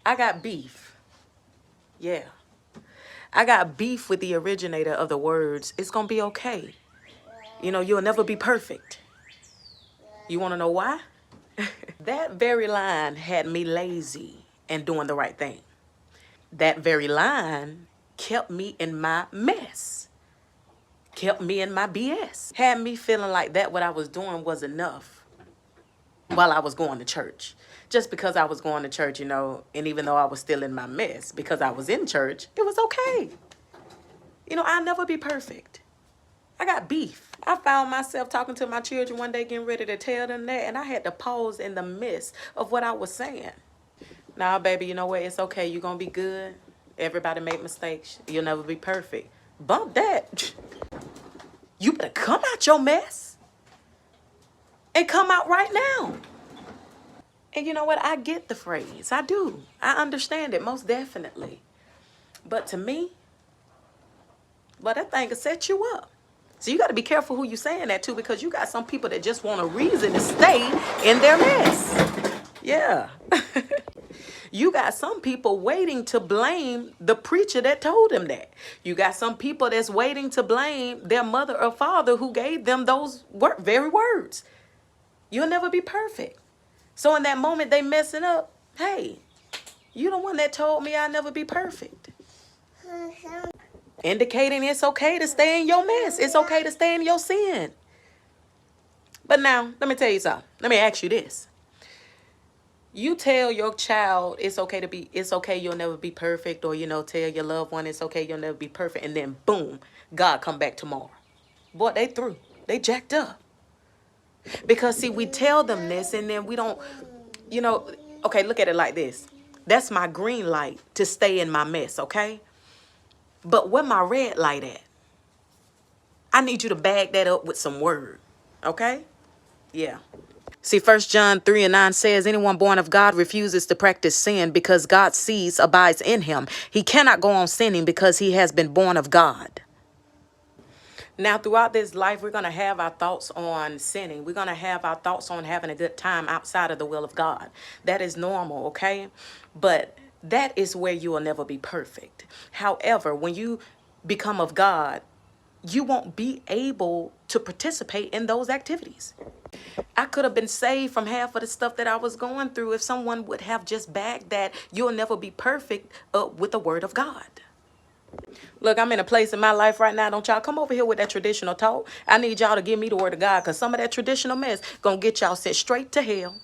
I got beef. Yeah. I got beef with the originator of the words, it's going to be okay. You know, you'll never be perfect. You want to know why? That very line had me lazy and doing the right thing. That very line kept me in my mess. Kept me in my BS. Had me feeling like that what I was doing was enough while I was going to church. Just because I was going to church, you know, and even though I was still in my mess, because I was in church, it was okay. You know, I'll never be perfect. I got beef. I found myself talking to my children one day, getting ready to tell them that, and I had to pause in the midst of what I was saying. Nah, baby, you know what? It's okay. You're going to be good. Everybody make mistakes. You'll never be perfect. Bump that. You better come out your mess and come out right now. And you know what? I get the phrase. I do. I understand it most definitely. But to me, well, that thing will set you up. So you got to be careful who you're saying that to, because you got some people that just want a reason to stay in their mess. Yeah. You got some people waiting to blame the preacher that told them that. You got some people that's waiting to blame their mother or father who gave them those very words. You'll never be perfect. So in that moment they messing up, hey, you the one that told me I'll never be perfect. Indicating it's okay to stay in your mess. It's okay to stay in your sin. But now, let me tell you something. Let me ask you this. You tell your child it's okay, you'll never be perfect, or, you know, tell your loved one it's okay, you'll never be perfect, and then boom, God come back tomorrow. Boy, they through. They jacked up. Because, see, we tell them this, and then we don't, you know, okay, look at it like this. That's my green light to stay in my mess, okay? But where my red light at? I need you to bag that up with some word, okay? Yeah. See, 1 John 3:9 says, anyone born of God refuses to practice sin because God's seed abides in him. He cannot go on sinning because he has been born of God. Now, throughout this life, we're going to have our thoughts on sinning. We're going to have our thoughts on having a good time outside of the will of God. That is normal, okay? But that is where you will never be perfect. However, when you become of God, you won't be able to participate in those activities. I could have been saved from half of the stuff that I was going through if someone would have just bagged that you'll never be perfect with the word of God. Look, I'm in a place in my life right now. Don't y'all come over here with that traditional talk. I need y'all to give me the word of God, because some of that traditional mess gonna get y'all sent straight to hell.